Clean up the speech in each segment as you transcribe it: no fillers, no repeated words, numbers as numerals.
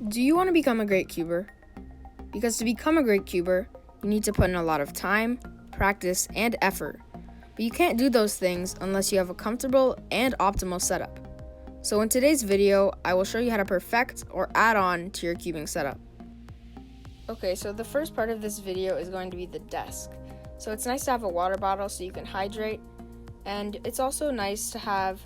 Do you want to become a great cuber? Because to become a great cuber, you need to put in a lot of time, practice, and effort. But you can't do those things unless you have a comfortable and optimal setup. So in today's video, I will show you how to perfect or add on to your cubing setup. Okay, so the first part of this video is going to be the desk. So it's nice to have a water bottle so you can hydrate, and it's also nice to have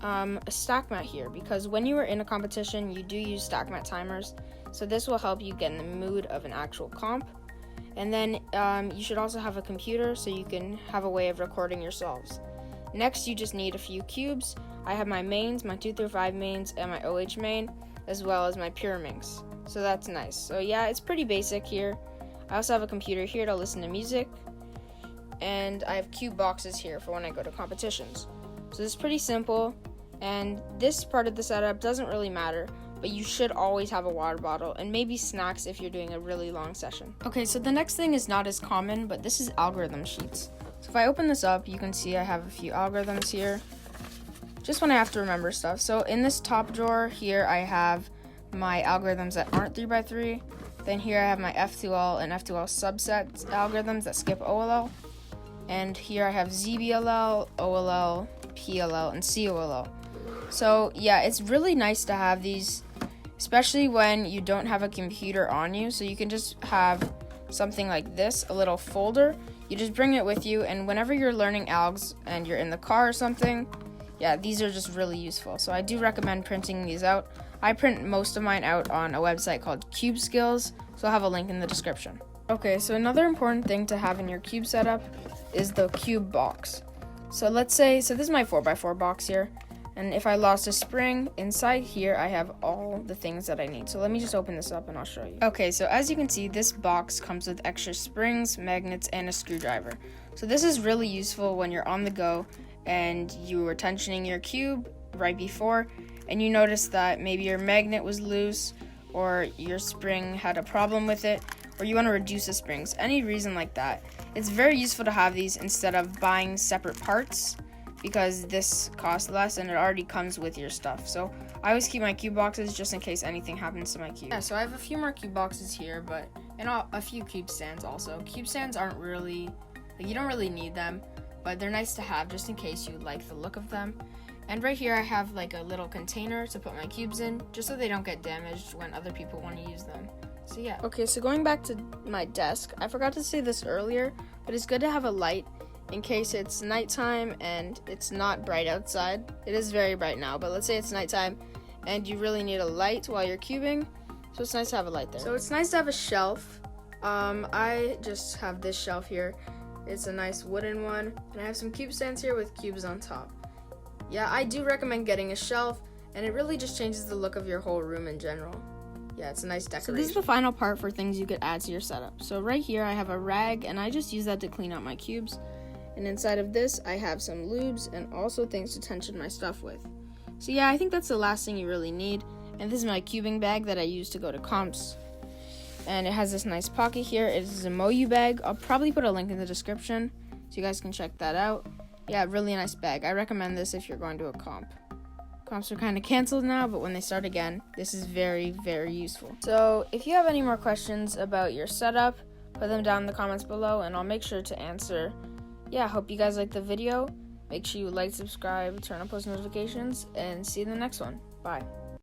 a stack mat here, because when you are in a competition, you do use stack mat timers, so this will help you get in the mood of an actual comp. And then you should also have a computer so you can have a way of recording yourselves. Next, you just need a few cubes. I have my mains, my 2 through 5 mains, and my OH main, as well as my pure minx. So that's nice. So yeah, it's pretty basic here. I also have a computer here to listen to music, and I have cube boxes here for when I go to competitions. So this is pretty simple, and this part of the setup doesn't really matter, but you should always have a water bottle and maybe snacks if you're doing a really long session. Okay, so the next thing is not as common, but this is algorithm sheets. So if I open this up, you can see I have a few algorithms here, just when I have to remember stuff. So in this top drawer here, I have my algorithms that aren't 3x3. Then here I have my F2L and F2L subset algorithms that skip OLL. And here I have ZBLL, OLL, PLL, and COLL. So yeah, it's really nice to have these, especially when you don't have a computer on you. So you can just have something like this, a little folder. You just bring it with you, and whenever you're learning algs and you're in the car or something, yeah, these are just really useful. So I do recommend printing these out. I print most of mine out on a website called Cube Skills, so I'll have a link in the description. Okay, so another important thing to have in your cube setup is the cube box. So let's say, so this is my 4x4 box here, and if I lost a spring, inside here I have all the things that I need. So let me just open this up and I'll show you. Okay, so as you can see, this box comes with extra springs, magnets, and a screwdriver. So this is really useful when you're on the go and you were tensioning your cube right before, and you notice that maybe your magnet was loose, or your spring had a problem with it, or you want to reduce the springs, any reason like that. It's very useful to have these instead of buying separate parts, because this costs less and it already comes with your stuff. So I always keep my cube boxes just in case anything happens to my cube. Yeah, so I have a few more cube boxes here, and a few cube stands also. Cube stands aren't really, you don't really need them, but they're nice to have just in case you like the look of them. And right here I have like a little container to put my cubes in, just so they don't get damaged when other people want to use them. So yeah. Okay, so going back to my desk, I forgot to say this earlier, but it's good to have a light in case it's nighttime and it's not bright outside. It is very bright now, but let's say it's nighttime and you really need a light while you're cubing, so it's nice to have a light there. So it's nice to have a shelf. I just have this shelf here. It's a nice wooden one, and I have some cube stands here with cubes on top. Yeah, I do recommend getting a shelf, and it really just changes the look of your whole room in general. Yeah, it's a nice decoration. So this is the final part for things you could add to your setup. So right here I have a rag, and I just use that to clean out my cubes. And inside of this I have some lubes and also things to tension my stuff with. So yeah, I think that's the last thing you really need. And this is my cubing bag that I use to go to comps. And it has this nice pocket here. It is a Moyu bag. I'll probably put a link in the description so you guys can check that out. Yeah, really nice bag. I recommend this if you're going to a comp. Comps are kind of canceled now, but when they start again, this is very, very useful. So if you have any more questions about your setup, put them down in the comments below and I'll make sure to answer. Yeah, hope you guys liked the video. Make sure you like, subscribe, turn on post notifications, and see you in the next one. Bye.